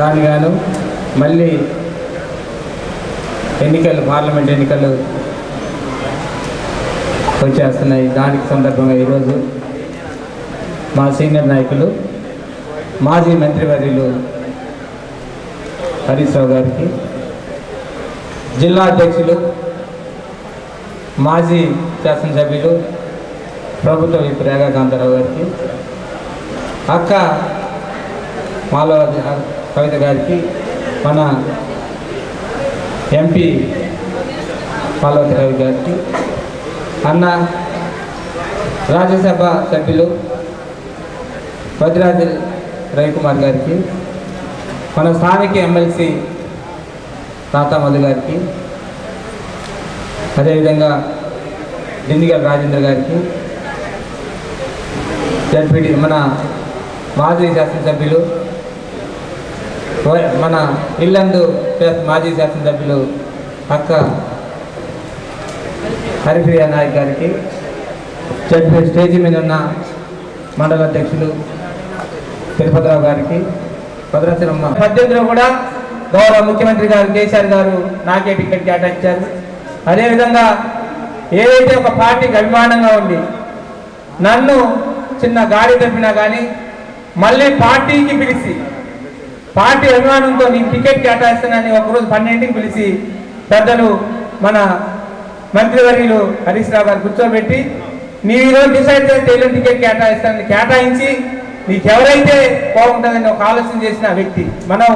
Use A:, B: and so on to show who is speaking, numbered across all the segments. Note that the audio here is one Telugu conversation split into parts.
A: దానిగాను మళ్ళీ ఎన్నికలు పార్లమెంట్ ఎన్నికలు వచ్చేస్తున్నాయి. దానికి సందర్భంగా ఈరోజు మా సీనియర్ నాయకులు మాజీ మంత్రివర్యులు హరీష్ రావు గారికి, జిల్లా అధ్యక్షులు మాజీ శాసనసభ్యులు ప్రభుత్వ విప్ రేఖా కాంతారావు గారికి, అక్క మాలవ కవిత గారికి, మన ఎంపీ పార్వతి రవి గారికి, అన్న రాజ్యసభ సభ్యులు వజ్రాజి రవికుమార్ గారికి, మన స్థానిక ఎమ్మెల్సీ రాతామల్లి గారికి, అదేవిధంగా దిండిగల్ రాజేంద్ర గారికి, జడ్పీటీ మన మాజీ శాసనసభ్యులు మన ఇల్లందు మాజీ శాసనసభ్యులు అక్క హరిప్రియ నాయక్ గారికి, జడ్పీ స్టేజీ మీద ఉన్న మండల అధ్యక్షులు తిరుపతిరావు గారికి, భద్రాచలమ్మ 18లో కూడా గౌరవ ముఖ్యమంత్రి గారు కేసీఆర్ గారు నాకే టికెట్ కేటాయించారు. అదేవిధంగా ఏదైతే ఒక పార్టీకి అభిమానంగా ఉండి నన్ను చిన్న గాడి తప్పినా కానీ మళ్ళీ పార్టీకి పిలిచి పార్టీ అభిమానంతో నీకు టికెట్ కేటాయిస్తానని ఒకరోజు 12కి పిలిచి పెద్దలు మన మంత్రివర్యులు హరీష్ రావు గారు కూర్చోబెట్టి నీవు ఈరోజు డిసైడ్ చేస్తే ఇలా టికెట్ కేటాయిస్తానని కేటాయించి నీకెవరైతే బాగుంటుందని ఒక ఆలోచన చేసిన వ్యక్తి. మనం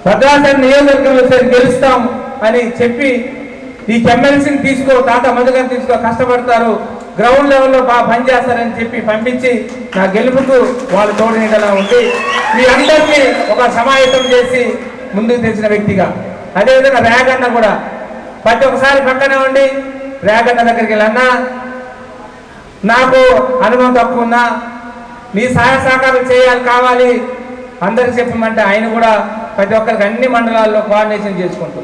A: భద్రాచలం నియోజకవర్గంలో సరి గెలుస్తాం అని చెప్పి నీకు ఎమ్మెల్సీని తీసుకో, తాత మధుగారిని తీసుకో, కష్టపడతారు, గ్రౌండ్ లెవెల్లో బాగా పనిచేస్తారని చెప్పి పంపించి నా గెలుపుకు వాళ్ళు తోడునీడలా ఉండి మీ అందరినీ ఒక సమావేశం చేసి ముందుకు తెచ్చిన వ్యక్తిగా. అదేవిధంగా రేగన్న కూడా ప్రతి ఒక్కసారి పక్కనే ఉండి రేగన్న దగ్గరికి వెళ్ళన్నా నాకు అనుభవం తక్కువ ఉన్నా నీ సహాయ సహకారం చేయాలి కావాలి అందరికి చెప్పమంటే ఆయన కూడా ప్రతి ఒక్కరికి అన్ని మండలాల్లో కోఆర్డినేషన్ చేసుకుంటూ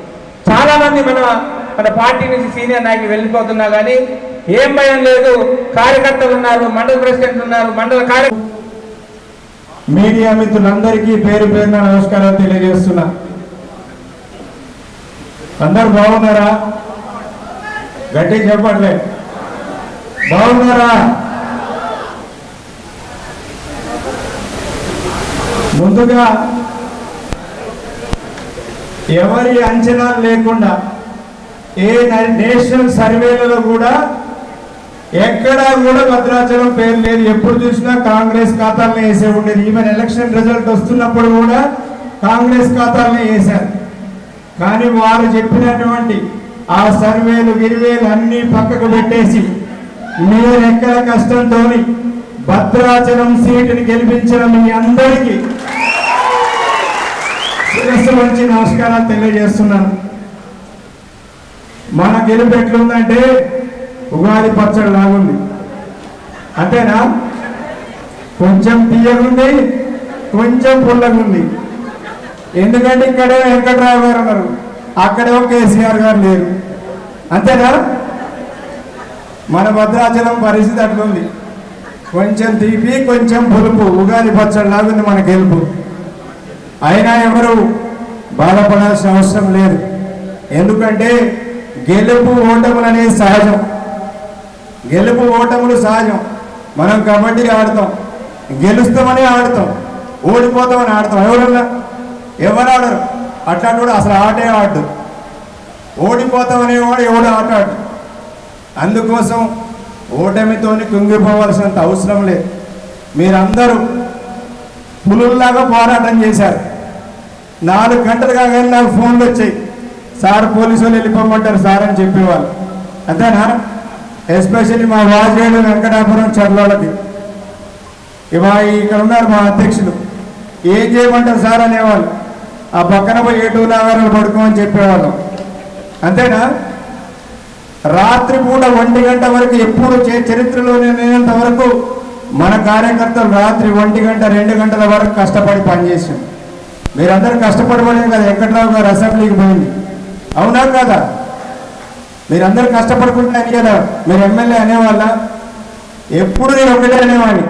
A: చాలామంది మన పార్టీ నుంచి సీనియర్ నాయకులు వెళ్ళిపోతున్నా కానీ ఏం భయం లేదు. కార్యకర్తలు ఉన్నారు, మండల ప్రెసిడెంట్ ఉన్నారు, మండల
B: మీడియా మిత్రులందరికీ పేరు పేరున నమస్కారాలు తెలియజేస్తున్నా. అందరు బాగున్నారా? గట్టిగా చెప్పట్లే, బాగున్నారా? ముందుగా ఎవరి అంచనాలు లేకుండా ఏ నేషనల్ సర్వేలలో కూడా ఎక్కడా కూడా భద్రాచలం పేరు లేదు. ఎప్పుడు చూసినా కాంగ్రెస్ ఖాతాలనే వేసే ఉండేది. ఈవెన్ ఎలక్షన్ రిజల్ట్ వస్తున్నప్పుడు కూడా కాంగ్రెస్ ఖాతాలనే వేశారు. కానీ వారు చెప్పినటువంటి ఆ సర్వేలు గిరివేలు అన్నీ పక్కకు పెట్టేసి మీరు ఎక్కడ కష్టంతో భద్రాచలం సీటుని గెలిపించిన మీ అందరికీ శిరస్సు నుంచి నమస్కారాలు తెలియజేస్తున్నాను. మన గెలుపు ఎట్లుందంటే ఉగాది పచ్చడి లాగుంది, అంతేనా? కొంచెం తీయగుంది, కొంచెం పుల్లగుంది. ఎందుకంటే ఇక్కడే వెంకట్రావు గారు ఉన్నారు, అక్కడే కేసీఆర్ గారు లేరు, అంతేనా? మన భద్రాచలం పరిస్థితి అట్లుంది, కొంచెం తీపి కొంచెం పులుపు, ఉగాది పచ్చడి లాగుంది మన గెలుపు. అయినా ఎవరు బాధపడాల్సిన అవసరం లేదు. ఎందుకంటే గెలుపు ఓటములు అనేది సహజం, గెలుపు ఓటములు సహజం. మనం కబడ్డీ ఆడతాం, గెలుస్తామని ఆడతాం, ఓడిపోతామని ఆడతాం. ఎవరు ఆడరు, అట్లా కూడా అసలు ఆటే ఆడు. ఓడిపోతామనేవాడు ఎవడు ఆట ఆడు. అందుకోసం ఓటమితోని కుంగిపోవాల్సినంత అవసరం లేదు. మీరందరూ పులుల్లాగా పోరాటం చేశారు. 4 గంటలు కాగానే నాకు ఫోన్లు వచ్చాయి, సార్ పోలీసు వాళ్ళు వెళ్ళిపోమంటారు సార్ అని చెప్పేవాళ్ళు, అంతేనా? ఎస్పెషల్లీ మా వాజేడు వెంకటాపురం చర్లకి ఇక్కడ ఉన్నారు మా అధ్యక్షులు, ఏం చేయమంటారు సార్ అనేవాళ్ళు. ఆ పక్కన పోయి 7 నగరాలు పడుకోమని చెప్పేవాళ్ళం, అంతేనా? రాత్రిపూట 1 గంట వరకు ఎప్పుడు చరిత్రలో లేనంత వరకు మన కార్యకర్తలు రాత్రి 1 గంట 2 గంటల వరకు కష్టపడి పనిచేసాం. మీరందరూ కష్టపడబడే కదా వెంకట్రావు గారు అసెంబ్లీకి పోయింది, అవునా కదా? మీరందరూ కష్టపడుకుంటున్నాను కదా, మీరు ఎమ్మెల్యే అనేవాళ్ళ? ఎప్పుడు నేను ఒకటే అనేవాడిని,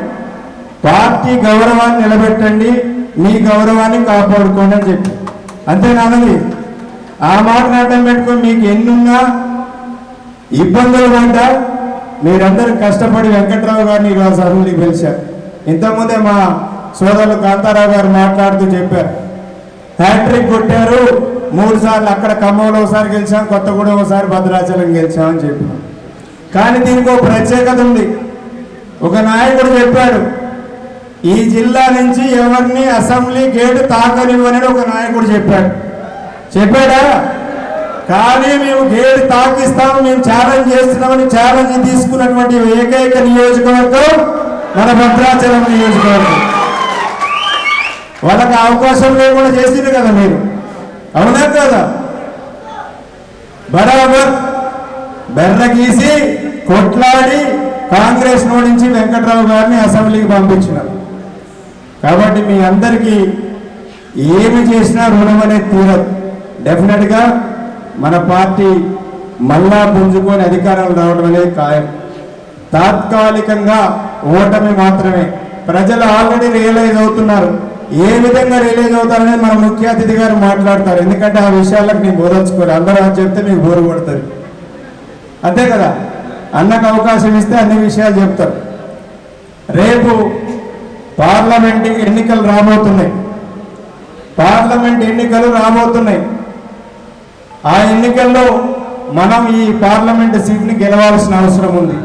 B: పార్టీ గౌరవాన్ని నిలబెట్టండి, మీ గౌరవాన్ని కాపాడుకోండి అని చెప్పి అంతేనానండి. ఆ మాట అడ్డం పెట్టుకొని మీకు ఎన్నున్నా ఇబ్బందులు పడ్డా మీరందరూ కష్టపడి వెంకట్రావు గారిని ఈరోజు అసెంబ్లీకి పిలిచారు. ఇంతకుముందే మా సోదరులు కాంతారావు గారు మాట్లాడుతూ చెప్పారు, హ్యాట్రిక్ కొట్టారు, 3 సార్లు అక్కడ ఖమ్మంలో ఒకసారి గెలిచాం, కొత్తగూడెం ఒకసారి భద్రాచలం గెలిచామని చెప్పాం. కానీ దీనికి ఒక ప్రత్యేకత ఉంది. ఒక నాయకుడు చెప్పాడు, ఈ జిల్లా నుంచి ఎవరిని అసెంబ్లీ గేటు తాకనివ్వని ఒక నాయకుడు చెప్పాడా? కానీ మేము గేటు తాకిస్తాము, మేము ఛాలెంజ్ చేస్తున్నామని ఛాలెంజ్ తీసుకున్నటువంటి ఏకైక నియోజకవర్గం మన భద్రాచలం నియోజకవర్గం. వాళ్ళకి అవకాశం లేకుండా చేసింది కదా మీరు, అవునా కదా? బరాబర్ బెర్ర గీసి కొట్లాడి కాంగ్రెస్ నుంచి వెంకట్రావు గారిని అసెంబ్లీకి పంపించినారు. కాబట్టి మీ అందరికీ ఏమి చేసినా రుణం అనేది తీరదు. డెఫినెట్గా మన పార్టీ మళ్ళా పుంజుకొని అధికారంలో రావడం అనేది ఖాయం. తాత్కాలికంగా ఓటమి మాత్రమే. ప్రజలు ఆల్రెడీ రియలైజ్ అవుతున్నారు. ఏ విధంగా రియలైజ్ అవుతారనేది మన ముఖ్య అతిథి గారు మాట్లాడతారు. ఎందుకంటే ఆ విషయాలకు నేను బోధించుకోవాలి. అందరూ అని చెప్తే మీకు బోరు కొడుతుంది, అంతే కదా? అన్నకు అవకాశం ఇస్తే అన్ని విషయాలు చెప్తారు. రేపు పార్లమెంట్ ఎన్నికలు రాబోతున్నాయి. ఆ ఎన్నికల్లో మనం ఈ పార్లమెంట్ సీట్ని గెలవాల్సిన అవసరం ఉంది.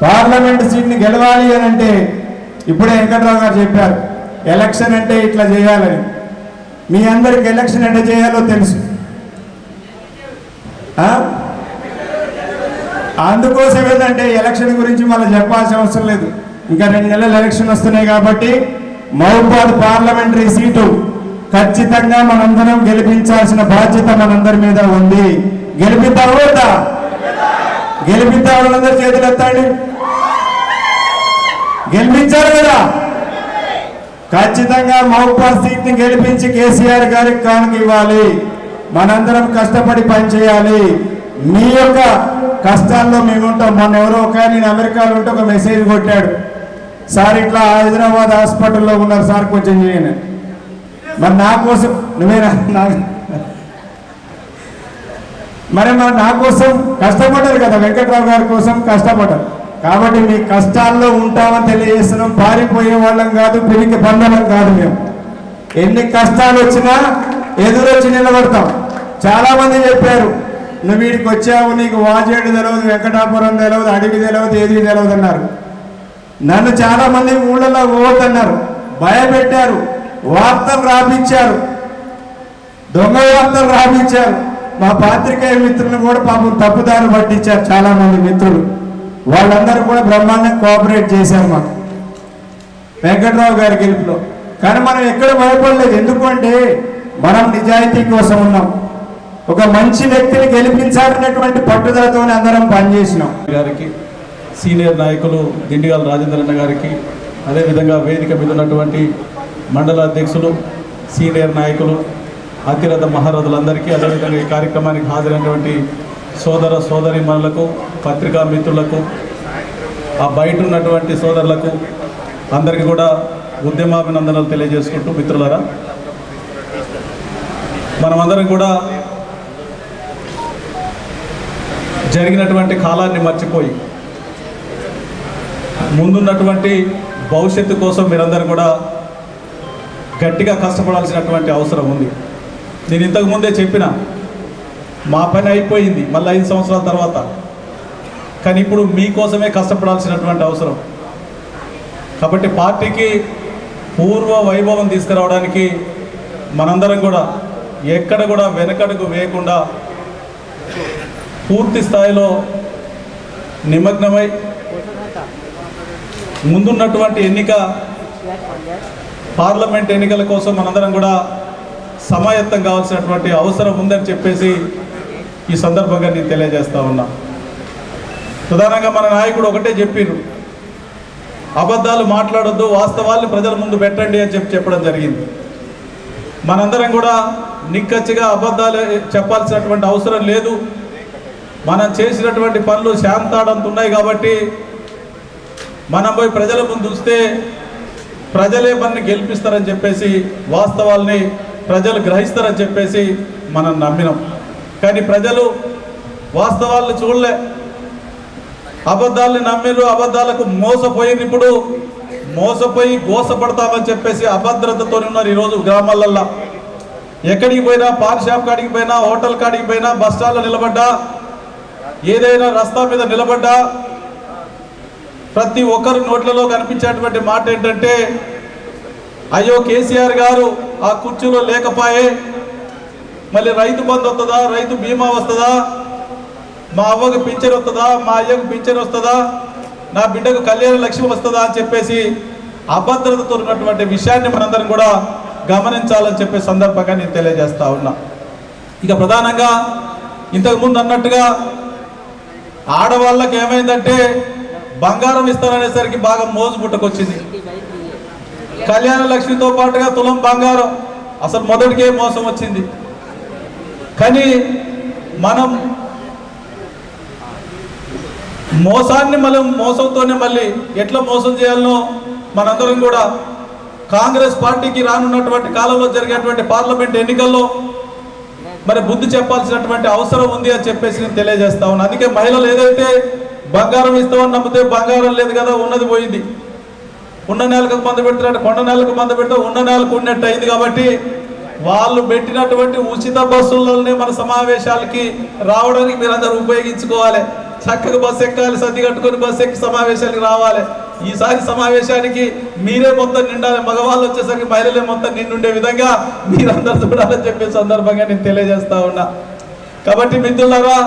B: పార్లమెంట్ సీట్ని గెలవాలి అని అంటే ఇప్పుడే వెంకట్రావు గారు చెప్పారు, ఎలక్షన్ అంటే ఇట్లా చేయాలని. మీ అందరికి ఎలక్షన్ అంటే చేయాలో తెలుసు. అందుకోసం ఏంటంటే ఎలక్షన్ గురించి మళ్ళీ చెప్పాల్సిన అవసరం లేదు. ఇంకా 2 నెలలు ఎలక్షన్ వస్తున్నాయి కాబట్టి మహబూబాద్ పార్లమెంటరీ సీటు ఖచ్చితంగా మనందరం గెలిపించాల్సిన బాధ్యత మనందరి మీద ఉంది. గెలిపిద్దాం. వాళ్ళందరూ చేతులు ఎత్తండి. గెలిపించారు కదా? ఖచ్చితంగా మహబూబాద్ సీట్ని గెలిపించి కేసీఆర్ గారికి కానుక ఇవ్వాలి. మనందరం కష్టపడి పనిచేయాలి. మీ యొక్క కష్టాల్లో మేము ఉంటాం. మొన్న ఎవరో ఒక నేను అమెరికాలో ఉంటే ఒక మెసేజ్ కొట్టాడు, సార్ ఇట్లా హైదరాబాద్ హాస్పిటల్లో ఉన్నారు సార్, కొంచెం చేయండి. మరి నా కోసం మరి నా కోసం కష్టపడ్డారు కదా, వెంకట్రావు గారి కోసం కష్టపడ్డారు. కాబట్టి మీ కష్టాల్లో ఉంటామని తెలియజేస్తున్నాం. పారిపోయే వాళ్ళం కాదు, పిరికి బంధనం కాదు. మేము ఎన్ని కష్టాలు వచ్చినా ఎదురొచ్చి నిలబడతాం. చాలా మంది చెప్పారు, నువ్వు వీడికి వచ్చావు, నీకు వాజేడు తెలియదు, వెంకటాపురం తెలియదు, అడవి తెలియదు, ఏది తెలియదు అన్నారు. నన్ను చాలా మంది ఊళ్ళలో పోవద్దన్నారు, భయపెట్టారు, వార్తలు రాపించారు, దొంగ వార్తలు రాపించారు. మా పాత్రికేయ మిత్రులను కూడా పాపం తప్పుదారు పట్టించారు చాలా మంది మిత్రులు. వాళ్ళందరూ కూడా బ్రహ్మాండంగా కోఆపరేట్ చేశారు మాకు వెంకట్రావు గారి గెలుపులో. కానీ మనం ఎక్కడ భయపడలేదు. ఎందుకంటే మనం నిజాయితీ కోసం ఉన్నాం. ఒక మంచి వ్యక్తిని గెలిపించాలన్నటువంటి పట్టుదలతోనే అందరం పనిచేసినాం.
C: గారికి, సీనియర్ నాయకులు దిండిగాల రాజేంద్రన్న గారికి, అదేవిధంగా వేదిక మీద ఉన్నటువంటి మండల అధ్యక్షులు, సీనియర్ నాయకులు, అతిరథ మహారథులందరికీ, అదేవిధంగా ఈ కార్యక్రమానికి హాజరైనటువంటి సోదర సోదరీమణులకు, పత్రికా మిత్రులకు, ఆ బయట ఉన్నటువంటి సోదరులకు అందరికీ కూడా ఉద్యమాభినందనలు తెలియజేసుకుంటూ, మిత్రులారా, మనమందరం కూడా జరిగినటువంటి కాలాన్ని మర్చిపోయి ముందున్నటువంటి భవిష్యత్తు కోసం మీరందరూ కూడా గట్టిగా కష్టపడాల్సినటువంటి అవసరం ఉంది. నేను ఇంతకుముందే చెప్పిన, మా పని అయిపోయింది మళ్ళీ 5 సంవత్సరాల తర్వాత, కానీ ఇప్పుడు మీకోసమే కష్టపడాల్సినటువంటి అవసరం. కాబట్టి పార్టీకి పూర్వ వైభవం తీసుకురావడానికి మనందరం కూడా ఎక్కడ కూడా వెనకడుగు వేయకుండా పూర్తి స్థాయిలో నిమగ్నమై ముందున్నటువంటి పార్లమెంట్ ఎన్నికల కోసం మనందరం కూడా సమాయత్తం కావాల్సినటువంటి అవసరం ఉందని చెప్పేసి ఈ సందర్భంగా నేను తెలియజేస్తా ఉన్నా. ప్రధానంగా మన నాయకుడు ఒకటే చెప్పారు, అబద్ధాలు మాట్లాడొద్దు, వాస్తవాల్ని ప్రజల ముందు పెట్టండి అని చెప్పడం జరిగింది. మనందరం కూడా నిక్కచ్చిగా అబద్ధాలు చెప్పాల్సినటువంటి అవసరం లేదు. మనం చేసినటువంటి పనులు శాంతాడంత ఉన్నాయి కాబట్టి మనం పోయి ప్రజల ముందు చూస్తే ప్రజలే మనని గెలిపిస్తారని చెప్పేసి వాస్తవాల్ని ప్రజలు గ్రహిస్తారని చెప్పేసి మనం నమ్మినాం. కానీ ప్రజలు వాస్తవాలను చూడలే, అబద్ధాలని నమ్మిరు, అబద్ధాలకు మోసపోయింది. ఇప్పుడు మోసపోయి గోసపడతామని చెప్పేసి అభద్రతతో ఉన్నారు ఈరోజు గ్రామాలల్లో. ఎక్కడికి పోయినా, పాన్ షాప్ కాడికి పోయినా, హోటల్ కాడికి పోయినా, బస్ స్టాండ్లో నిలబడ్డా, ఏదైనా రస్తా మీద నిలబడ్డా ప్రతి ఒక్కరి నోట్లలో కనిపించేటువంటి మాట ఏంటంటే, అయ్యో కేసీఆర్ గారు ఆ కుర్చీలో లేకపోయే, మళ్ళీ రైతు బంధు వస్తుందా, రైతు బీమా వస్తుందా, మా అవ్వకు పింఛన్ వస్తుందా, మా అయ్యకు పింఛన్ వస్తుందా, నా బిడ్డకు కళ్యాణ లక్ష్మి వస్తుందా అని చెప్పేసి అభద్రతతో ఉన్నటువంటి విషయాన్ని మనందరం కూడా గమనించాలని చెప్పే సందర్భంగా నేను తెలియజేస్తా ఉన్నా. ఇక ప్రధానంగా ఇంతకుముందు అన్నట్టుగా ఆడవాళ్ళకి ఏమైందంటే బంగారం ఇస్తారనేసరికి బాగా మోజు పుట్టుకొచ్చింది. కళ్యాణ లక్ష్మితో పాటుగా తులం బంగారం, అసలు మొదటికే మోసం వచ్చింది. కానీ మనం మోసాన్ని మోసంతోనే మళ్ళీ ఎట్లా మోసం చేయాలనో మనందరం కూడా కాంగ్రెస్ పార్టీకి రానున్నటువంటి కాలంలో జరిగేటువంటి పార్లమెంట్ ఎన్నికల్లో మరి బుద్ధి చెప్పాల్సినటువంటి అవసరం ఉంది అని చెప్పేసి నేను తెలియజేస్తా ఉన్నాను. అందుకే మహిళలు ఏదైతే బంగారం ఇస్తామని నమ్మితే బంగారం లేదు కదా, ఉన్నది పోయింది. ఉన్న నెలకు మందు పెడుతున్నట్టు కొండ నెలకు మందు పెడితే ఉన్న నెలకు ఉన్నట్టు అయింది. కాబట్టి వాళ్ళు పెట్టినటువంటి ఉచిత బస్సులనే మన సమావేశాలకి రావడానికి మీరందరూ ఉపయోగించుకోవాలి. చక్కగా బస్సు ఎక్కాలి, సర్ది కట్టుకొని బస్సు ఎక్కి సమావేశానికి రావాలి. ఈసారి సమావేశానికి మీరే మొత్తం నిండాలి, మగవాళ్ళు వచ్చేసరికి మహిళలే మొత్తం నిండుండే విధంగా మీరందరూ చూడాలని చెప్పే సందర్భంగా నేను తెలియజేస్తా ఉన్నా. కాబట్టి మిత్రులారా,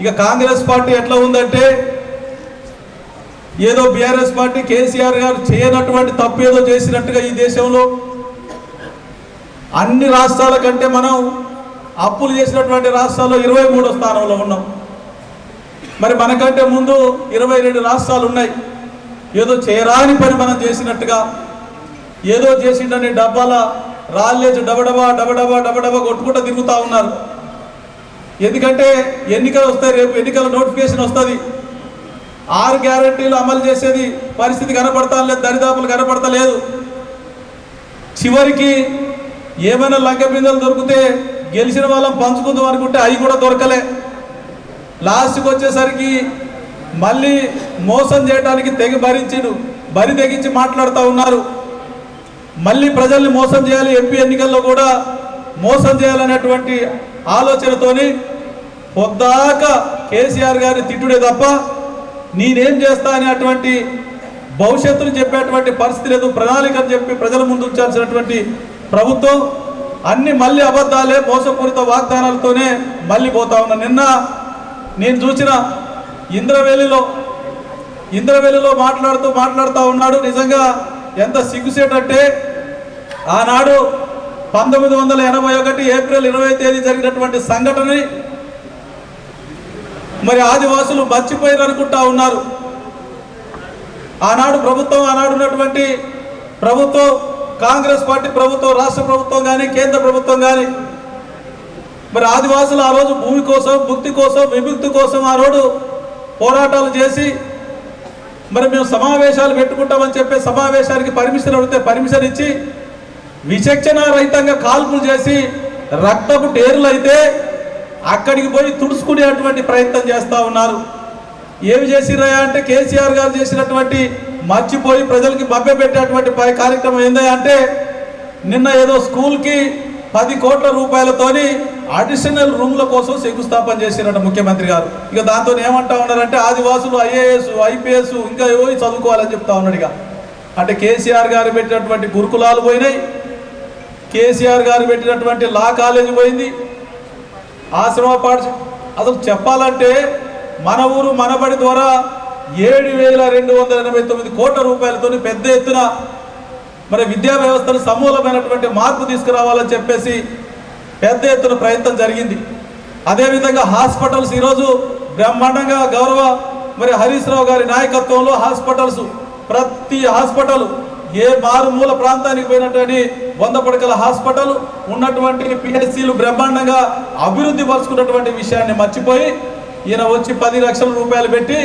C: ఇక కాంగ్రెస్ పార్టీ ఎట్లా ఉందంటే, ఏదో బీఆర్ఎస్ పార్టీ కేసీఆర్ గారు చేయనటువంటి తప్పు ఏదో చేసినట్టుగా ఈ దేశంలో అన్ని రాష్ట్రాల కంటే మనం అప్పులు చేసినటువంటి రాష్ట్రాల్లో 23వ స్థానంలో ఉన్నాం. మరి మనకంటే ముందు 22 రాష్ట్రాలు ఉన్నాయి. ఏదో చేయరాని పని మనం చేసినట్టుగా, ఏదో చేసిండని డబ్బాల రాళ్ళేసి డబడబా డబడబా డబడబా కొట్టుకుంటూ తిరుగుతూ ఉన్నారు. ఎందుకంటే ఎన్నికలు వస్తాయి, రేపు ఎన్నికల నోటిఫికేషన్ వస్తుంది. 6 గ్యారెంటీలు అమలు చేసేది పరిస్థితి కనపడతా లేదు, దరిదాపులు కనపడతలేదు. చివరికి ఏమైనా లంక బిందెలు దొరికితే గెలిచిన వాళ్ళం పంచుకుందాం అనుకుంటే అవి కూడా దొరకలే. లాస్ట్కి వచ్చేసరికి మళ్ళీ మోసం చేయడానికి బరి తెగించి మాట్లాడుతూ ఉన్నారు. మళ్ళీ ప్రజల్ని మోసం చేయాలి, ఎంపీ ఎన్నికల్లో కూడా మోసం చేయాలనేటువంటి ఆలోచనతోని పొద్దాకా కేసీఆర్ గారిని తిట్టుడే తప్ప నేనేం చేస్తా అనేటువంటి భవిష్యత్తును చెప్పేటువంటి పరిస్థితి లేదు. ప్రణాళికను చెప్పి ప్రజల ముందు ఉంచాల్సినటువంటి ప్రభుత్వం అన్ని మళ్ళీ అబద్ధాలే, మోసపూరిత వాగ్దానాలతోనే మళ్ళీ పోతా ఉన్నా. నిన్న నేను చూసిన ఇంద్రవెల్లిలో మాట్లాడుతూ ఉన్నాడు. నిజంగా ఎంత సిగ్గుసేటంటే, ఆనాడు 1981 ఏప్రిల్ 20వ తేదీ జరిగినటువంటి సంఘటనని మరి ఆదివాసులు మర్చిపోయారు అనుకుంటా ఉన్నారు. ఆనాడు ఉన్నటువంటి ప్రభుత్వం, కాంగ్రెస్ పార్టీ ప్రభుత్వం, రాష్ట్ర ప్రభుత్వం కానీ కేంద్ర ప్రభుత్వం కానీ మరి ఆదివాసులు ఆ రోజు భూమి కోసం, భుక్తి కోసం, విముక్తి కోసం ఆ రోజు పోరాటాలు చేసి మరి మేము సమావేశాలు పెట్టుకుంటామని చెప్పి సమావేశానికి పర్మిషన్ అడిగితే పర్మిషన్ ఇచ్చి విచక్షణ రహితంగా కాల్పులు చేసి రక్తపు టేర్లు అయితే అక్కడికి పోయి తుడుచుకునేటువంటి ప్రయత్నం చేస్తూ ఉన్నారు. ఏమి చేసిరయా అంటే, కేసీఆర్ గారు చేసినటువంటి మర్చిపోయి ప్రజలకి మభ్యపెట్టేటువంటి కార్యక్రమం ఏందా అంటే, నిన్న ఏదో స్కూల్కి 10 కోట్ల రూపాయలతోని అడిషనల్ రూమ్ల కోసం శంకుస్థాపన చేసినట్టు ముఖ్యమంత్రి గారు. ఇక దాంతో ఏమంటా ఉన్నారంటే, ఆదివాసులు IAS, IPS ఇంకా పోయి చదువుకోవాలని చెప్తా ఉన్నాడు. ఇక అంటే కేసీఆర్ గారు పెట్టినటువంటి గురుకులాలు పోయినాయి, కేసీఆర్ గారు పెట్టినటువంటి లా కాలేజీ పోయింది, ఆశ్రమ పాఠశాల. అసలు చెప్పాలంటే మన ఊరు మనబడి ద్వారా 7,289 కోట్ల రూపాయలతో పెద్ద ఎత్తున మరి విద్యా వ్యవస్థను సమూలమైనటువంటి మార్పు తీసుకురావాలని చెప్పేసి పెద్ద ఎత్తున ప్రయత్నం జరిగింది. అదేవిధంగా హాస్పిటల్స్ ఈరోజు బ్రహ్మాండంగా గౌరవ మరి హరీష్ రావు గారి నాయకత్వంలో హాస్పిటల్స్, ప్రతి హాస్పిటల్ ఏ మారుమూల ప్రాంతానికి పోయినటువంటి 100 పడకల హాస్పిటల్ ఉన్నటువంటి PHCలు బ్రహ్మాండంగా అభివృద్ధి పరుచుకున్నటువంటి విషయాన్ని మర్చిపోయి ఈయన వచ్చి 10 లక్షల రూపాయలు పెట్టి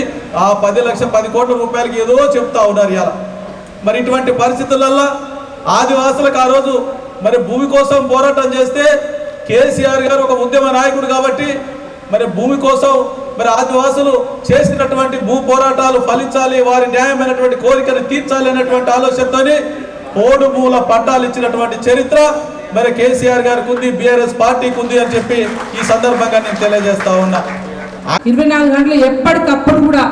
C: ఆ 10 కోట్ల రూపాయలకి ఏదో చెప్తా ఉన్నారు. ఇలా మరి ఇటువంటి పరిస్థితులలో ఆదివాసులకు ఆ రోజు మరి భూమి కోసం పోరాటం చేస్తే కేసీఆర్ గారు ఒక ఉద్యమ నాయకుడు కాబట్టి మరి భూమి కోసం మరి ఆదివాసులు చేసినటువంటి భూ పోరాటాలు ఫలించాలి, వారి న్యాయమైనటువంటి కోరికను తీర్చాలి అనేటువంటి ఆలోచనతోని పోడు భూముల పట్టాలు ఇచ్చినటువంటి చరిత్ర మరి కేసీఆర్ గారికి ఉంది, బీఆర్ఎస్ పార్టీకి ఉంది అని చెప్పి ఈ సందర్భంగా నేను తెలియజేస్తా ఉన్నా.
D: 24 గంటలు ఎప్పటికప్పుడు కూడా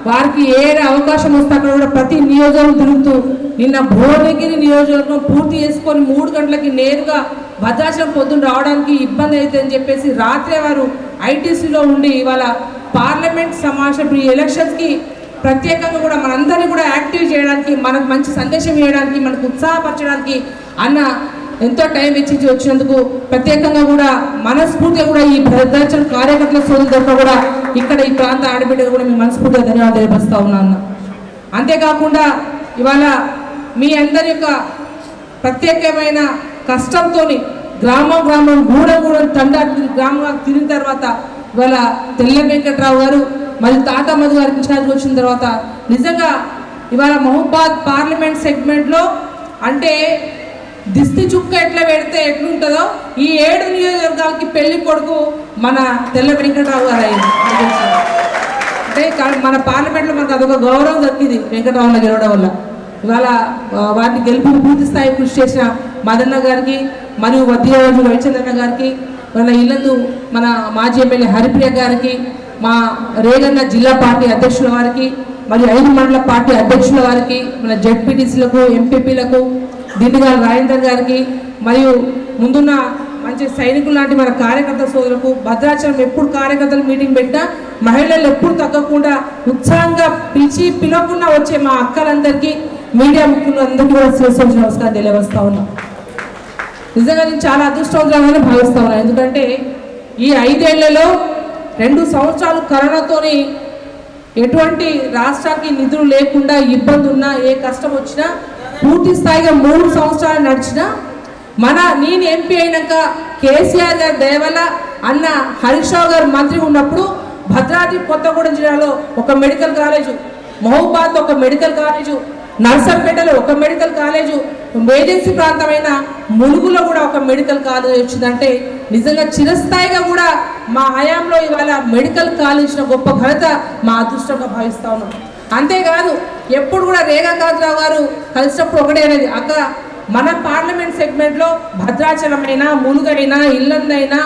D: వారికి ఏ అవకాశం వస్తే అక్కడ కూడా ప్రతి నియోజకవర్గం తిరుగుతూ నిన్న భువనగిరి నియోజకవర్గం పూర్తి చేసుకొని 3 గంటలకి నేరుగా భద్రాచలం పొద్దున్న రావడానికి ఇబ్బంది అవుతుందని చెప్పేసి రాత్రే వారు ఐటీసీలో ఉండి ఇవాళ పార్లమెంట్ సమావేశం ఈ ఎలక్షన్స్కి ప్రత్యేకంగా కూడా మనందరినీ కూడా యాక్టివ్ చేయడానికి, మనకు మంచి సందేశం ఇవ్వడానికి, మనకు ఉత్సాహపరచడానికి అన్న ఎంతో టైం వెచ్చించి వచ్చినందుకు ప్రత్యేకంగా కూడా మనస్ఫూర్తిగా కూడా ఈ భద్రాచలం కార్యకర్తల సోదరులతో కూడా ఇక్కడ ఈ ప్రాంత ఆడబిడ్డలు కూడా మీ మనస్ఫూర్తిగా ధన్యవాదాలు తెలియపరుస్తా ఉన్నాను. అంతేకాకుండా ఇవాళ మీ అందరి యొక్క ప్రత్యేకమైన కష్టంతో గ్రామం గ్రామం గూడెం తండా గ్రామం తిరిగిన తర్వాత ఇవాళ తెల్ల వెంకట్రావు గారు మరి తాతా మధు గారి ఇన్ఛార్జ్ వచ్చిన తర్వాత నిజంగా ఇవాళ మహబూబాద్ పార్లమెంట్ సెగ్మెంట్లో అంటే దిష్టి చుక్క ఎట్లా పెడితే ఎట్లుంటుందో ఈ 7 నియోజకవర్గాలకి పెళ్లి కొడుకు మన తెల్ల వెంకట్రావు గారు అయింది. అంటే మన పార్లమెంట్లో మనకు అదొక గౌరవం దక్కింది వెంకట్రావులో గెలవడం వల్ల. ఇవాళ వారిని గెలుపు పూర్తి స్థాయి కృషి చేసిన మదన్న గారికి మరియు వద్దిరాజు రవిచంద్రన్న గారికి, వాళ్ళ ఇల్లందు మన మాజీ ఎమ్మెల్యే హరిప్రియ గారికి, మా రేగన్న జిల్లా పార్టీ అధ్యక్షుల వారికి, మరియు 5 మండల పార్టీ అధ్యక్షుల వారికి, మన జెడ్పీటీసీలకు, ఎంపీపీలకు, దిండిగాల రాజేందర్ గారికి, మరియు ముందున్న మంచి సైనికులు లాంటి మన కార్యకర్త సోదరులకు, భద్రాచలం ఎప్పుడు కార్యకర్తలు మీటింగ్ పెట్టినా మహిళలు ఎప్పుడు తగ్గకుండా ఉత్సాహంగా పిలవకుండా వచ్చే మా అక్కలందరికీ, మీడియా ముఖ్యులందరికీ కూడా శిరస్సు నమస్కారం తెలియవస్తా ఉన్నాం. నిజంగా నేను చాలా అదృష్టవంతంగానే భావిస్తా ఉన్నాను. ఎందుకంటే ఈ 5 ఏళ్లలో 2 సంవత్సరాలు కరోనాతోని ఎటువంటి రాష్ట్రానికి నిధులు లేకుండా ఇబ్బంది ఉన్నా, ఏ కష్టం వచ్చినా పూర్తి స్థాయిగా 3 సంవత్సరాలు నడిచినా నేను ఎంపీ అయినాక కేసీఆర్ గారి దయ వల్ల అన్న హరీష్ రావు గారు మంత్రి ఉన్నప్పుడు భద్రాద్రి కొత్తగూడెం జిల్లాలో ఒక మెడికల్ కాలేజు, మహబూబాద్ ఒక మెడికల్ కాలేజు, నర్సంపేటలో ఒక మెడికల్ కాలేజు, ఏజెన్సీ ప్రాంతమైన ములుగులో కూడా ఒక మెడికల్ కాలేజ్ వచ్చిందంటే నిజంగా చిరస్థాయిగా కూడా మా హయాంలో ఇవాళ మెడికల్ కాలేజ్ గొప్ప ఘనత మా అదృష్టంగా భావిస్తా ఉన్నాం. అంతేకాదు ఎప్పుడు కూడా రేగా కాంతరావు గారు కలిసినప్పుడు ఒకటే అనేది, అక్క మన పార్లమెంట్ సెగ్మెంట్లో భద్రాచలమైనా, ములుగైనా, ఇల్లందైనా,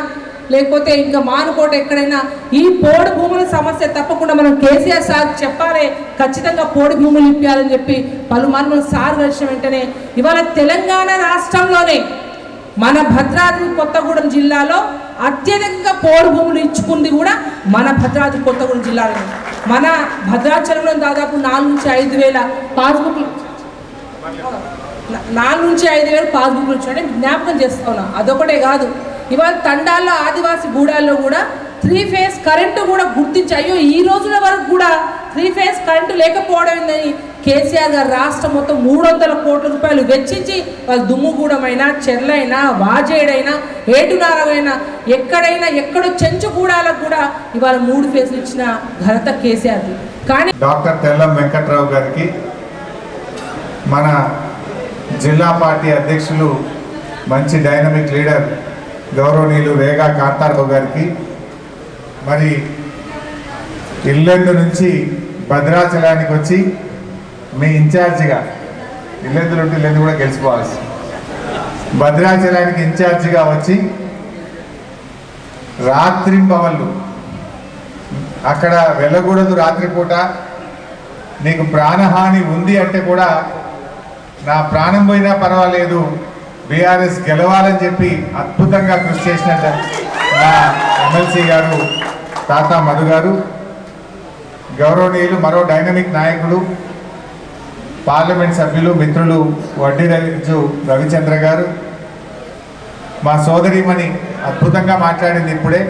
D: లేకపోతే ఇంకా మానుకోట ఎక్కడైనా ఈ పోడు భూముల సమస్య తప్పకుండా మనం కేసీఆర్ సార్ చెప్పాలి, ఖచ్చితంగా పోడు భూములు ఇప్పాలని చెప్పి పలుమార్లు మనం సార్ కలిసిన వెంటనే ఇవాళ తెలంగాణ రాష్ట్రంలోనే మన భద్రాద్రి కొత్తగూడెం జిల్లాలో అత్యధికంగా పోడు భూములు ఇచ్చుకుంది కూడా మన భద్రాద్రి కొత్తగూడెం జిల్లాలో. మన భద్రాచలంలో దాదాపు 4 నుంచి 5 వేల పాస్బుక్లు 4 నుంచి 5 వేల పాస్బుక్లు వచ్చాయని జ్ఞాపకం చేస్తా ఉన్నాం. అదొకటే కాదు, ఇవాళ తండాల్లో ఆదివాసీ గూడాల్లో కూడా 3 ఫేజ్ కరెంటు కూడా గుర్తించి, అయ్యో ఈ రోజుల వరకు కూడా 3 ఫేజ్ కరెంటు లేకపోవడం ఏందని కేసీఆర్ గారు రాష్ట్రం మొత్తం 300 కోట్ల రూపాయలు వెచ్చించి వాళ్ళు దుమ్ముగూడమైనా, చెర్లైనా, వాజేడైనా, ఏటునారైనా, ఎక్కడో చెంచుగూడాలకు కూడా ఇవాళ 3 ఫేజ్లు ఇచ్చిన ఘనత కేసీఆర్ది. కానీ
B: డాక్టర్ తెల్లం వెంకట్రావు గారికి, మన జిల్లా పార్టీ అధ్యక్షులు, మంచి డైనమిక్ లీడర్ గౌరవనీయులు రేగా కాంతారావు గారికి, మరి ఇల్లెందు నుంచి భద్రాచలానికి వచ్చి మీ ఇన్ఛార్జిగా, ఇల్లెందులు ఉంటే ఇల్లెందు కూడా గెలిచిపోవాల్సి, భద్రాచలానికి ఇన్ఛార్జిగా వచ్చి రాత్రింబవళ్ళు అక్కడ వెళ్ళకూడదు, రాత్రిపూట నీకు ప్రాణహాని ఉంది అంటే కూడా నా ప్రాణం పోయినా పర్వాలేదు బీఆర్ఎస్ గెలవాలని చెప్పి అద్భుతంగా కృషి చేసినట్టు నా ఎమ్మెల్సీ గారు తాతా మధు గారు, గౌరవనీయులు మరో డైనమిక్ నాయకుడు పార్లమెంట్ సభ్యులు మిత్రులు వడ్డీ రవిచంద్ర గారు, మా సోదరిమణి అద్భుతంగా మాట్లాడింది ఇప్పుడే.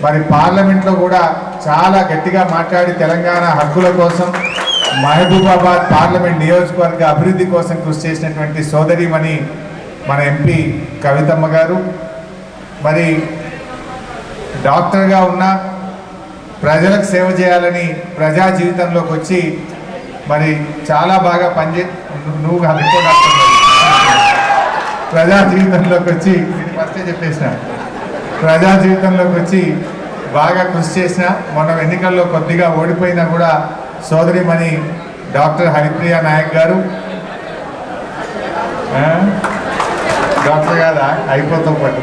B: మరి పార్లమెంట్లో కూడా చాలా గట్టిగా మాట్లాడి తెలంగాణ హక్కుల కోసం, మహబూబాబాద్ పార్లమెంట్ నియోజకవర్గ అభివృద్ధి కోసం కృషి చేసినటువంటి సోదరిమణి మన ఎంపీ కవితమ్మ గారు, మరి డాక్టర్గా ఉన్న ప్రజలకు సేవ చేయాలని ప్రజా జీవితంలోకి వచ్చి
E: మరి చాలా బాగా నువ్వు కాదు ఎక్కువ డాక్టర్ ప్రజా జీవితంలోకి వచ్చి ఫస్టే చెప్పేసిన ప్రజా జీవితంలోకి వచ్చి బాగా కృషి చేసిన మొన్న ఎన్నికల్లో కొద్దిగా ఓడిపోయినా కూడా సోదరిమణి డాక్టర్ హరిప్రియ నాయక్ గారు డాక్టర్ కాదా అయిపోతాం పట్టు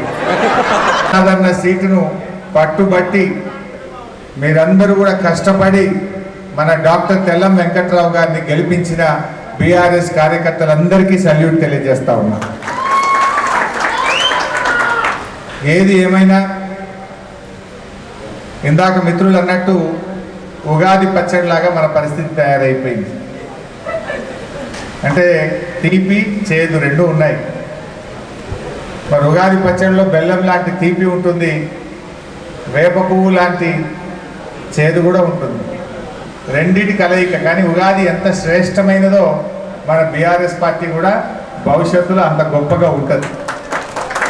E: సాధారణ సీటును పట్టుబట్టి మీరందరూ కూడా కష్టపడి మన డాక్టర్ తెల్లం వెంకట్రావు గారిని గెలిపించిన బీఆర్ఎస్ కార్యకర్తలందరికీ సల్యూట్ తెలియజేస్తా ఉన్నా. ఏది ఏమైనా ఇందాక మిత్రులు అన్నట్టు ఉగాది పచ్చడిలాగా మన పరిస్థితి తయారైపోయింది. అంటే తీపి చేదు రెండు ఉన్నాయి. మరి ఉగాది పచ్చడిలో బెల్లం లాంటి తీపి ఉంటుంది, వేప పువ్వు లాంటి చేదు కూడా ఉంటుంది, రెండింటి కలయిక. కానీ ఉగాది ఎంత శ్రేష్టమైనదో మన బీఆర్ఎస్ పార్టీ కూడా భవిష్యత్తులో అంత గొప్పగా ఉంటుంది.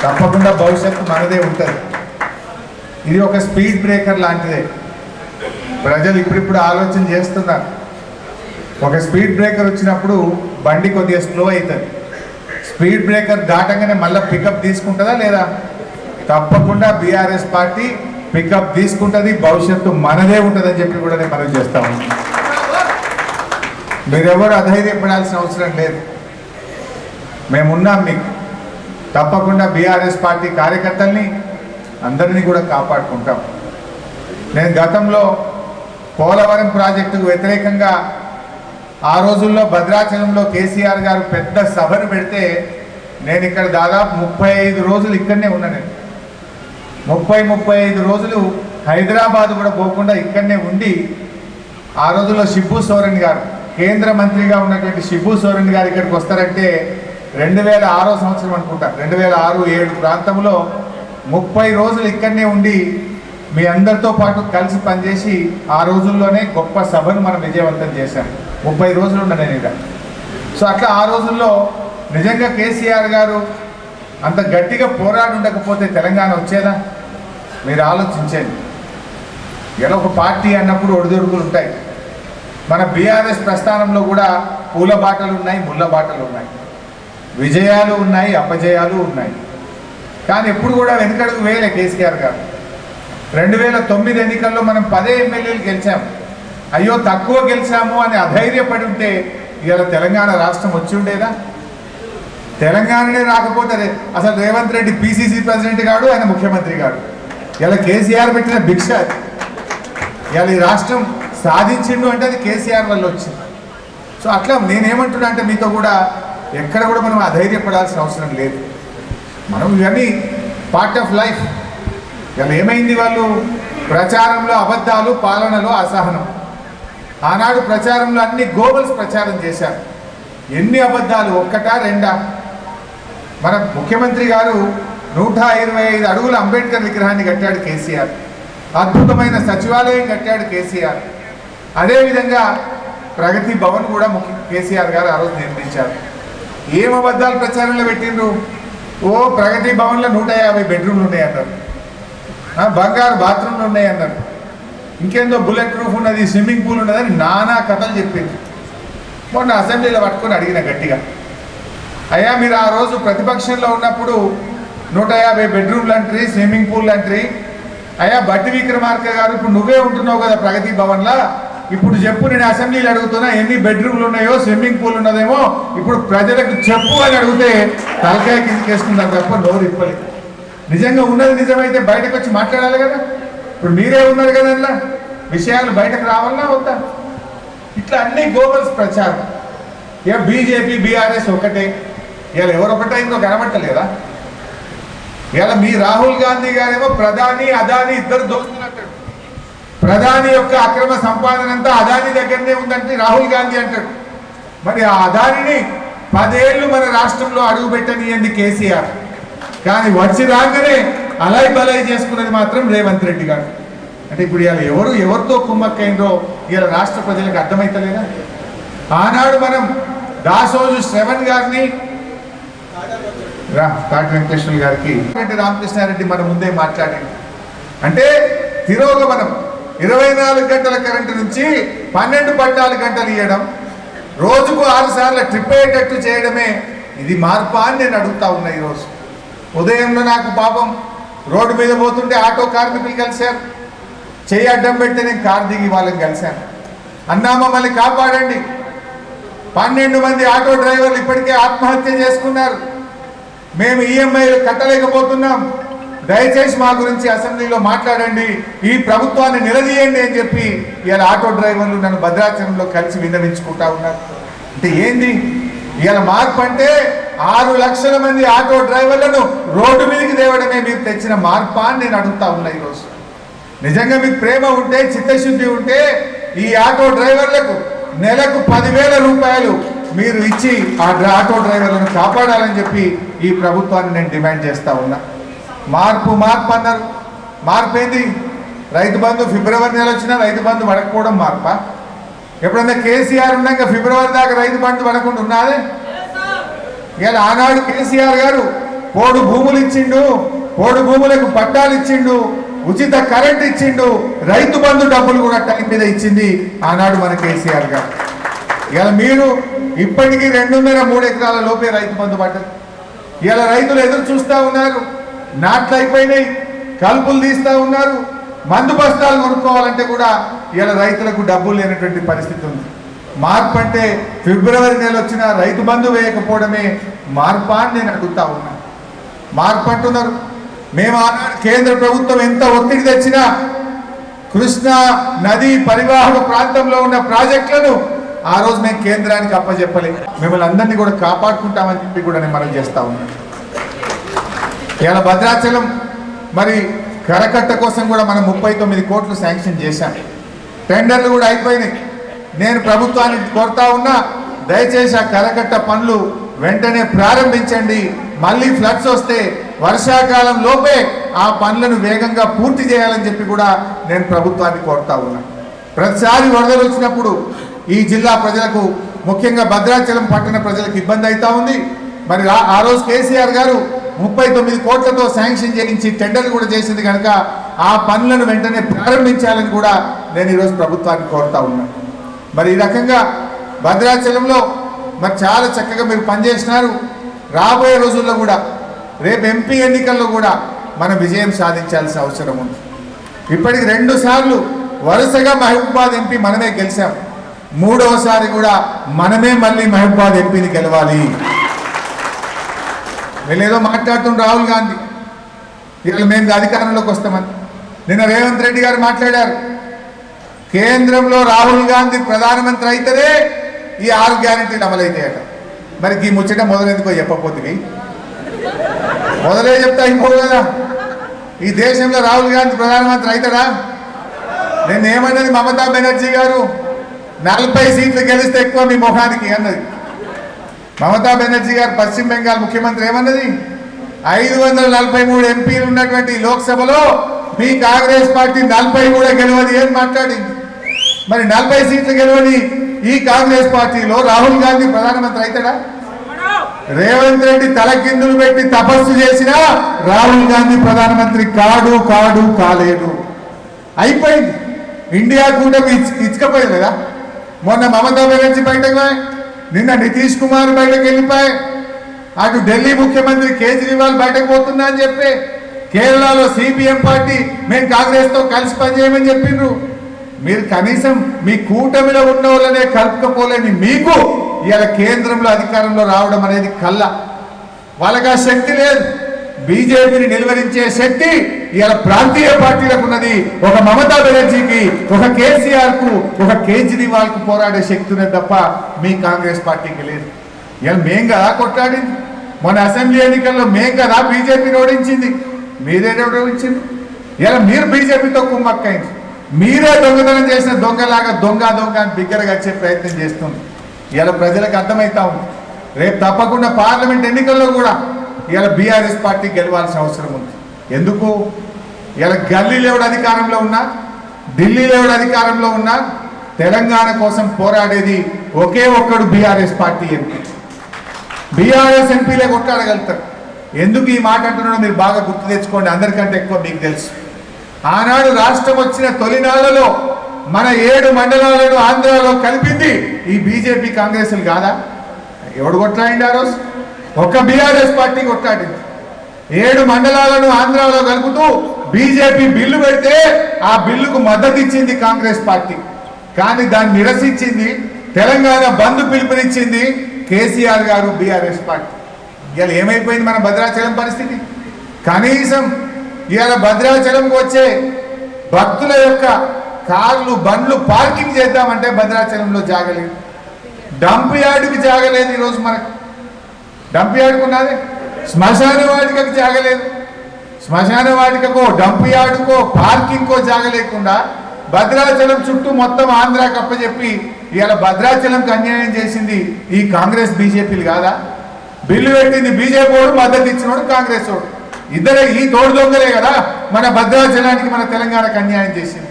E: తప్పకుండా భవిష్యత్తు మనదే ఉంటుంది. ఇది ఒక స్పీడ్ బ్రేకర్ లాంటిదే. ప్రజలు ఇప్పుడిప్పుడు ఆలోచన చేస్తున్నారు. ఒక స్పీడ్ బ్రేకర్ వచ్చినప్పుడు బండి కొద్దిగా స్లో అవుతుంది. స్పీడ్ బ్రేకర్ దాటంగానే మళ్ళీ పికప్ తీసుకుంటుందా లేదా? తప్పకుండా బీఆర్ఎస్ పార్టీ పికప్ తీసుకుంటుంది. భవిష్యత్తు మనదే ఉంటుందని చెప్పి కూడా నేను మనం చేస్తాము. మీరెవరు అధైర్యపడాల్సిన అవసరం లేదు. మేమున్నాం మీకు. తప్పకుండా బీఆర్ఎస్ పార్టీ కార్యకర్తల్ని అందరినీ కూడా కాపాడుకుంటాం. నేను గతంలో పోలవరం ప్రాజెక్టుకు వ్యతిరేకంగా ఆ రోజుల్లో భద్రాచలంలో కేసీఆర్ గారు పెద్ద సభను పెడితే నేను ఇక్కడ దాదాపు 35 రోజులు ఇక్కడనే ఉన్నా. నేను 35 రోజులు హైదరాబాద్ కూడా పోకుండా ఇక్కడనే ఉండి ఆ రోజుల్లో షిబ్బు సోరెన్ గారు కేంద్ర మంత్రిగా ఉన్నటువంటి షిబ్బు సోరెన్ గారు ఇక్కడికి వస్తారంటే 2006 సంవత్సరం అనుకుంటా, 2006-07 ప్రాంతంలో 30 రోజులు ఇక్కడనే ఉండి మీ అందరితో పాటు కలిసి పనిచేసి ఆ రోజుల్లోనే గొప్ప సభను మనం విజయవంతం చేశాం. 30 రోజులు ఉన్నా నేను ఇక్కడ. సో అట్లా ఆ రోజుల్లో నిజంగా కేసీఆర్ గారు అంత గట్టిగా పోరాడి ఉండకపోతే తెలంగాణ వచ్చేదా? మీరు ఆలోచించండి. ఇలా ఒక పార్టీ అన్నప్పుడు ఒడిదొడుకులు ఉంటాయి. మన బీఆర్ఎస్ ప్రస్థానంలో కూడా పూల బాటలు ఉన్నాయి, ముళ్ళ బాటలు ఉన్నాయి, విజయాలు ఉన్నాయి, అపజయాలు ఉన్నాయి. కానీ ఎప్పుడు కూడా వెనుకడుగు వేయలే కేసీఆర్ గారు. 2009 ఎన్నికల్లో మనం 10 ఎమ్మెల్యేలు గెలిచాము. అయ్యో తక్కువ గెలిచాము అని అధైర్యపడి ఉంటే ఇవాళ తెలంగాణ రాష్ట్రం వచ్చి ఉండేదా? తెలంగాణనే రాకపోతే అసలు రేవంత్ రెడ్డి పిసిసి ప్రెసిడెంట్ గాడు, ఆయన ముఖ్యమంత్రి గాడు. ఇలా కేసీఆర్ పెట్టిన భిక్ష. ఇవాళ ఈ రాష్ట్రం సాధించిండు అంటే అది కేసీఆర్ వల్ల వచ్చింది. సో అట్లా నేనేమంటున్నా అంటే మీతో కూడా ఎక్కడ కూడా మనం అధైర్యపడాల్సిన అవసరం లేదు. మనం ఇవన్నీ పార్ట్ ఆఫ్ లైఫ్. ఇలా ఏమైంది? వాళ్ళు ప్రచారంలో అబద్ధాలు, పాలనలో అసహనం. ఆనాడు ప్రచారంలో అన్ని గోబల్స్ ప్రచారం చేశారు. ఎన్ని అబద్ధాలు, ఒక్కటా రెండా? మన ముఖ్యమంత్రి గారు 125 అడుగుల అంబేద్కర్ విగ్రహాన్ని కట్టాడు కేసీఆర్. అద్భుతమైన సచివాలయం కట్టాడు కేసీఆర్. అదేవిధంగా ప్రగతి భవన్ కూడా కేసీఆర్ గారు ఆ రోజు నిర్మించారు. ఏం అబద్ధాలు ప్రచారంలో పెట్టిండ్రు? ఓ ప్రగతి భవన్లో 150 బెడ్రూమ్లు ఉన్నాయన్నారు, బంగారు బాత్రూమ్లు ఉన్నాయన్నారు, ఇంకేందో బుల్లెట్ ప్రూఫ్ ఉన్నది, స్విమ్మింగ్ పూల్ ఉన్నదని నానా కథలు చెప్పింది. మొన్న అసెంబ్లీలో పట్టుకొని అడిగిన గట్టిగా, అయ్యా మీరు ఆ రోజు ప్రతిపక్షంలో ఉన్నప్పుడు 150 బెడ్రూమ్లు అంటారు, స్విమ్మింగ్ పూల్ అంటారు. అయ్యా బట్టి విక్రమార్క గారు ఇప్పుడు నువ్వే ఉంటున్నావు కదా ప్రగతి భవన్లా, ఇప్పుడు చెప్పు, నేను అసెంబ్లీలో అడుగుతున్నా ఎన్ని బెడ్రూమ్లు ఉన్నాయో, స్విమ్మింగ్ పూల్ ఉన్నదేమో ఇప్పుడు ప్రజలకు చెప్పు అని అడిగితే తలకాయ కిందకేసుకున్నారు తప్ప నోరు ఇప్పలేదు. నిజంగా ఉన్నది నిజమైతే బయటకు వచ్చి మాట్లాడాలి కదా. ఇప్పుడు మీరే ఉన్నారు కదా, అట్లా విషయాలు బయటకు రావాలన్నా వద్దా? ఇట్లా అన్ని గోబల్స్ ప్రచారం. ఇక బీజేపీ బీఆర్ఎస్ ఒకటే. ఇవాళ ఎవరొకటైందో కనబట్టలేదా? ఇవాళ మీ రాహుల్ గాంధీ గారేమో ప్రధాని అదాని ఇద్దరు దోస్తులు అంటాడు. ప్రధాని యొక్క అక్రమ సంపాదన అంతా అదాని దగ్గరనే ఉందంటే రాహుల్ గాంధీ అంటాడు. మరి ఆ అదానిని 10 ఏళ్ళు మన రాష్ట్రంలో అడుగు పెట్టనియండి కేసీఆర్. కానీ వచ్చి రాగానే అలాయ్ బలాయి చేసుకున్నది మాత్రం రేవంత్ రెడ్డి గారు. అంటే ఇప్పుడు ఇవాళ ఎవరితో కుమ్మక్కైందో ఇవాళ రాష్ట్ర ప్రజలకు అర్థమైతలేదా? ఆనాడు మనం దాసోజు శ్రవణ్ గారిని, కాటి వెంకటేశ్వర గారికి, రామకృష్ణారెడ్డి మన ముందే మాట్లాడింది. అంటే తిరోగమనం 24 గంటల కరెంటు నుంచి 12-14 గంటలు ఇవ్వడం, రోజుకు 6 సార్లు ట్రిప్ అయ్యేటట్టు చేయడమే ఇది మార్పా అని నేను అడుగుతా ఉన్నా. ఈరోజు ఉదయంలో నాకు పాపం రోడ్డు మీద పోతుంటే ఆటో కార్మికులు కలిశారు. చెయ్యి అడ్డం పెడితే నేను కారు దిగి వాళ్ళని కలిశాను. అన్నా మమ్మల్ని కాపాడండి, 12 మంది ఆటో డ్రైవర్లు ఇప్పటికే ఆత్మహత్య చేసుకున్నారు, మేము ఈఎంఐలు కట్టలేకపోతున్నాం, దయచేసి మా గురించి అసెంబ్లీలో మాట్లాడండి, ఈ ప్రభుత్వాన్ని నిలదీయండి అని చెప్పి ఇవాళ ఆటో డ్రైవర్లు నన్ను భద్రాచలంలో కలిసి విన్నవించుకుంటా ఉన్నారు. అంటే ఏంది ఇవాళ మార్పు అంటే 6 లక్షల మంది ఆటో డ్రైవర్లను రోడ్డు మీదకి తేవడమే మీరు తెచ్చిన మార్పా అని నేను అడుగుతా ఉన్నా. ఈరోజు నిజంగా మీకు ప్రేమ ఉంటే, చిత్తశుద్ధి ఉంటే ఈ ఆటో డ్రైవర్లకు నెలకు 10,000 రూపాయలు మీరు ఇచ్చి ఆ ఆటో డ్రైవర్లను కాపాడాలని చెప్పి ఈ ప్రభుత్వాన్ని నేను డిమాండ్ చేస్తా ఉన్నా. మార్పు మార్పు అన్నారు. మార్పు ఏంది? రైతు బంధు ఫిబ్రవరి నెల వచ్చినా రైతు బంధు పడకపోవడం మార్పా? ఎప్పుడన్నా కేసీఆర్ ఉన్నాక ఫిబ్రవరి దాకా రైతు బంధు పడకుండా ఉన్నదే? ఇలా ఆనాడు కేసీఆర్ గారు పోడు భూములు ఇచ్చిండు, పోడు భూములకు పట్టాలు ఇచ్చిండు, ఉచిత కరెంట్ ఇచ్చిండు, రైతు బంధు డబ్బులు కూడా టైం మీద ఇచ్చింది ఆనాడు మన కేసీఆర్ గారు. ఇలా మీరు ఇప్పటికీ 2.5-3 ఎకరాల లోపే రైతు బంధు పడ్డది. ఇలా రైతులు ఎదురు చూస్తూ ఉన్నారు, నాట్లు అయిపోయినాయి, కలుపులు తీస్తూ ఉన్నారు, మందు బస్తాలు కొనుక్కోవాలంటే కూడా ఇలా రైతులకు డబ్బులు లేనటువంటి పరిస్థితి ఉంది. మార్పు అంటే ఫిబ్రవరి నెల వచ్చిన రైతు బంధు వేయకపోవడమే మార్పా అని నేను అడుగుతా ఉన్నా. మార్పు అంటున్నారు. మేము ఆనాడు కేంద్ర ప్రభుత్వం ఎంత ఒత్తిడి తెచ్చినా కృష్ణా నది పరివాహక ప్రాంతంలో ఉన్న ప్రాజెక్టులను ఆ రోజు మేము కేంద్రానికి అప్పచెప్పలే. మిమ్మల్ని అందరినీ కూడా కాపాడుకుంటామని చెప్పి కూడా నేను మనం చేస్తా ఉన్నాను. ఇలా భద్రాచలం మరి కరకట్ట కోసం కూడా మనం 39 కోట్లు శాంక్షన్ చేశాం. టెండర్లు కూడా అయిపోయినాయి. నేను ప్రభుత్వానికి కోరుతా ఉన్నా, దయచేసి ఆ కరకట్ట పనులు వెంటనే ప్రారంభించండి. మళ్ళీ ఫ్లడ్స్ వస్తే వర్షాకాలం లోపే ఆ పనులను వేగంగా పూర్తి చేయాలని చెప్పి కూడా నేను ప్రభుత్వాన్ని కోరుతా ఉన్నా. ప్రతిసారి వరదలు వచ్చినప్పుడు ఈ జిల్లా ప్రజలకు, ముఖ్యంగా భద్రాచలం పట్టణ ప్రజలకు ఇబ్బంది అవుతా ఉంది. మరి ఆ రోజు కేసీఆర్ గారు 39 కోట్లతో శాంక్షన్ చేయించి టెండర్లు కూడా చేసింది కనుక ఆ పనులను వెంటనే ప్రారంభించాలని కూడా నేను ఈరోజు ప్రభుత్వాన్ని కోరుతా ఉన్నాను. మరి ఈ రకంగా భద్రాచలంలో మరి చాలా చక్కగా మీరు పనిచేసినారు. రాబోయే రోజుల్లో కూడా రేపు ఎంపీ ఎన్నికల్లో కూడా మనం విజయం సాధించాల్సిన అవసరం ఉంది. ఇప్పటికి 2 సార్లు వరుసగా మహబూబాబాద్ ఎంపీ మనమే గెలిచాం. 3వసారి కూడా మనమే మళ్ళీ మహబూబాబాద్ ఎంపీని గెలవాలి. వీళ్ళేదో మాట్లాడుతున్న రాహుల్ గాంధీ ఇవాళ మేము అధికారంలోకి వస్తామని. నిన్న రేవంత్ రెడ్డి గారు మాట్లాడారు, కేంద్రంలో రాహుల్ గాంధీ ప్రధానమంత్రి అయితేనే ఈ 6 గ్యారెంటీలు అమలైతాయట. మరి ఈ ముచ్చట మొదలెందుకో చెప్పకపోతే మొదలే చెప్తా అయిపో కదా. ఈ దేశంలో రాహుల్ గాంధీ ప్రధానమంత్రి అవుతాడా? నేను ఏమన్నది, మమతా బెనర్జీ గారు 40 సీట్లు గెలిస్తే ఎక్కువ మీ మొహానికి అన్నది. మమతా బెనర్జీ గారు పశ్చిమ బెంగాల్ ముఖ్యమంత్రి ఏమన్నది, 543 ఎంపీలు ఉన్నటువంటి లోక్సభలో మీ కాంగ్రెస్ పార్టీ 40 కూడా గెలవది అని మాట్లాడింది. మరి 40 సీట్లు గెలవని ఈ కాంగ్రెస్ పార్టీలో రాహుల్ గాంధీ ప్రధానమంత్రి అవుతాడా? రేవంత్ రెడ్డి తలకిందులు పెట్టి తపస్సు చేసినా రాహుల్ గాంధీ ప్రధానమంత్రి కాడు కాలేడు. అయిపోయింది. ఇండియా కూడా ఇచ్చకపోయింది కదా. మొన్న మమతా బెనర్జీ బయటకు, నిన్న నితీష్ కుమార్ బయటకు వెళ్ళిపోయి, అటు ఢిల్లీ ముఖ్యమంత్రి కేజ్రీవాల్ బయటకు పోతున్నా అని చెప్పి, కేరళలో సిపిఎం పార్టీ మేము కాంగ్రెస్తో కలిసి పనిచేయమని చెప్పిండ్రు. మీరు కనీసం మీ కూటమిలో ఉన్న వాళ్ళనే కలుపుకపోలేని మీకు ఇవాళ కేంద్రంలో అధికారంలో రావడం అనేది కళ్ళ. వాళ్ళకి ఆ శక్తి లేదు. బీజేపీని నిలువరించే శక్తి ఇవాళ ప్రాంతీయ పార్టీలకు ఉన్నది. ఒక మమతా బెనర్జీకి, ఒక కేసీఆర్కు, ఒక కేజ్రీవాల్కు పోరాడే శక్తి ఉన్నది తప్ప మీ కాంగ్రెస్ పార్టీకి లేదు. ఇవాళ మేం కదా కొట్లాడింది. మొన్న అసెంబ్లీ ఎన్నికల్లో మేం కదా బీజేపీని ఓడించింది. మీరేనే ఓడించింది. ఇలా మీరు బీజేపీతో కుమ్మక్కైంది. మీరే దొంగతనం చేసిన దొంగలాగా దొంగ అని బిగ్గరగా వచ్చే ప్రయత్నం చేస్తుంది. ఇలా ప్రజలకు అర్థమవుతా ఉంది. రేపు తప్పకుండా పార్లమెంట్ ఎన్నికల్లో కూడా ఇలా బీఆర్ఎస్ పార్టీ గెలవాల్సిన అవసరం ఉంది. ఎందుకు? ఇలా గల్లీలో ఎవడు అధికారంలో ఉన్నా, ఢిల్లీలో ఎవడు అధికారంలో ఉన్నా, తెలంగాణ కోసం పోరాడేది ఒకే ఒక్కడు బీఆర్ఎస్ పార్టీ ఎంపీ. బీఆర్ఎస్ ఎంపీలే కొట్లాడగలుగుతారు. ఎందుకు ఈ మాట అంటున్నాడో మీరు బాగా గుర్తు తెచ్చుకోండి. అందరికంటే ఎక్కువ మీకు తెలుసు. ఆనాడు రాష్ట్రం వచ్చిన తొలినాళ్లలో మన 7 మండలాలను ఆంధ్రాలో కలిపింది ఈ బీజేపీ కాంగ్రెస్లు కాదా? ఎవడు కొట్లాడింది ఆ రోజు? ఒక బీఆర్ఎస్ పార్టీ కొట్లాడింది. 7 మండలాలను ఆంధ్రాలో కలుపుతూ బీజేపీ బిల్లు పెడితే ఆ బిల్లుకు మద్దతు ఇచ్చింది కాంగ్రెస్ పార్టీ. కానీ దాన్ని నిరసించింది, తెలంగాణ బంద్ పిలుపునిచ్చింది కేసీఆర్ గారు, బీఆర్ఎస్ పార్టీ. ఇవాళ ఏమైపోయింది మన భద్రాచలం పరిస్థితి? కనీసం ఇవాళ భద్రాచలంకి వచ్చే భక్తుల యొక్క కార్లు బండ్లు పార్కింగ్ చేద్దామంటే భద్రాచలంలో జాగలేదు. డంప్ యార్డుకి జాగలేదు. ఈరోజు మనకు డంప్ యార్డుకు ఉన్నది, శ్మశాన వాటికకు జాగలేదు. శ్మశాన వాటికకో డంప్ యార్డుకో పార్కింగ్కో జాగలేకుండా భద్రాచలం చుట్టూ మొత్తం ఆంధ్రాకి అప్పచెప్పి ఇవాళ భద్రాచలంకి అన్యాయం చేసింది ఈ కాంగ్రెస్ బీజేపీలు కాదా? బిల్లు పెట్టింది బీజేపీ వాడు, మద్దతు ఇచ్చినోడు కాంగ్రెస్ వాడు. ఇద్దరే ఈ తోడు దొంగలే కదా మన భద్రాచలానికి, మన తెలంగాణకు అన్యాయం చేసింది.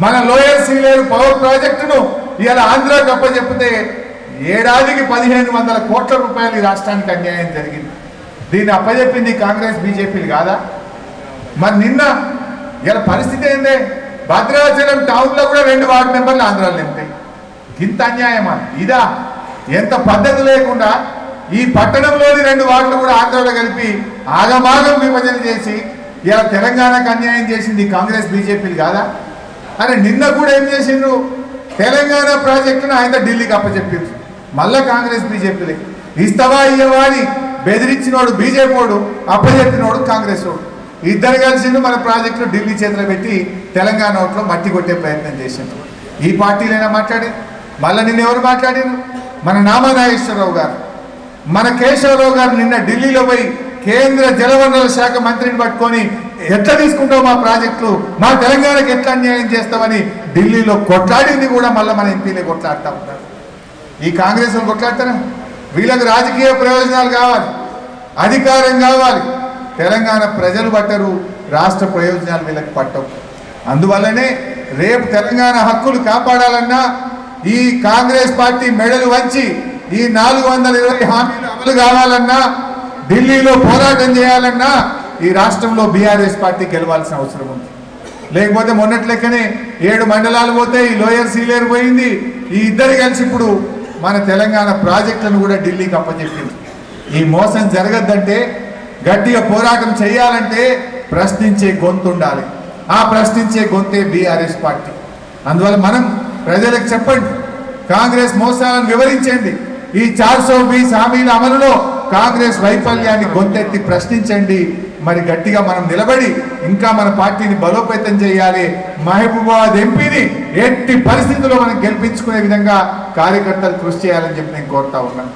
E: మన లోయర్ సీలేరు పవర్ ప్రాజెక్టును ఇవాళ ఆంధ్రాకి అప్పచెప్పితే ఏడాదికి 1500 కోట్ల రూపాయలు ఈ రాష్ట్రానికి అన్యాయం జరిగింది. దీన్ని అప్పచెప్పింది కాంగ్రెస్ బీజేపీలు కాదా? మరి నిన్న ఇలా పరిస్థితి ఏందే? భద్రాచలం టౌన్లో కూడా 2 వార్డు మెంబర్లు ఆంధ్రాలో నింపాయి. ఇంత అన్యాయమా ఇదా? ఎంత పద్ధతి లేకుండా ఈ పట్టణంలోని 2 వార్డులు కూడా ఆంధ్రాలో కలిపి ఆగమాగం విభజన చేసి ఇలా తెలంగాణకు అన్యాయం చేసింది కాంగ్రెస్ బీజేపీలు కాదా? అరే నిన్న కూడా ఏం చేసిండ్రు? తెలంగాణ ప్రాజెక్టును ఆయన ఢిల్లీకి అప్పచెప్పిండ్రు. మళ్ళా కాంగ్రెస్ బీజేపీలే. ఇస్తావా ఇయ్యవా అని బెదిరించినోడు బీజేపీ వాడు, అప్పచెప్పినోడు కాంగ్రెస్ వాడు. ఇద్దరు కలిసిండు మన ప్రాజెక్టులు ఢిల్లీ చేతిలో పెట్టి తెలంగాణ ఓట్లో మట్టి కొట్టే ప్రయత్నం చేసిండ్రు. ఈ పార్టీలైనా మాట్లాడి మళ్ళీ నిన్న ఎవరు మాట్లాడారు? మన నామనాగేశ్వరరావు గారు, మన కేశవరావు గారు నిన్న ఢిల్లీలో పోయి కేంద్ర జలవనరుల శాఖ మంత్రిని పట్టుకొని ఎట్లా తీసుకుంటావు మా ప్రాజెక్టులు, మా తెలంగాణకి ఎట్లా అన్యాయం చేస్తామని ఢిల్లీలో కొట్లాడింది కూడా మళ్ళీ మన ఎంపీలే కొట్లాడుతూ ఉంటారు. ఈ కాంగ్రెస్ వాళ్ళు కొట్లాడతారా? వీళ్ళకి రాజకీయ ప్రయోజనాలు కావాలి, అధికారం కావాలి. తెలంగాణ ప్రజలు పట్టరు, రాష్ట్ర ప్రయోజనాలు వీళ్ళకి పట్టవు. అందువల్లనే రేపు తెలంగాణ హక్కులు కాపాడాలన్నా ఈ కాంగ్రెస్ పార్టీ మెడలు వంచి ఈ 420 హామీలు అమలు కావాలన్నా, ఢిల్లీలో పోరాటం చేయాలన్నా ఈ రాష్ట్రంలో బీఆర్ఎస్ పార్టీ గెలవాల్సిన అవసరం ఉంది. లేకపోతే మొన్నటి లెక్కనే 7 మండలాలు పోతే ఈ లోయర్ సీలేరు పోయింది. ఈ ఇద్దరు కలిసి ఇప్పుడు మన తెలంగాణ ప్రాజెక్టులను కూడా ఢిల్లీకి అప్పచెప్పింది. ఈ మోసం జరగద్దంటే, గట్టిగా పోరాటం చేయాలంటే ప్రశ్నించే గొంతు ఉండాలి. ఆ ప్రశ్నించే గొంతే బీఆర్ఎస్ పార్టీ. అందువల్ల మనం ప్రజలకు చెప్పండి, కాంగ్రెస్ మోసాలను వివరించండి. ఈ 420 హామీల అమలులో కాంగ్రెస్ వైఫల్యాన్ని గొంతెత్తి ప్రశ్నించండి. మరి గట్టిగా మనం నిలబడి ఇంకా మన పార్టీని బలోపేతం చేయాలి. మహబూబాబాద్ ఎంపీని ఎట్టి పరిస్థితుల్లో మనం గెలిపించుకునే విధంగా కార్యకర్తలు కృషి చేయాలని చెప్పి నేను కోరుతా ఉన్నాను.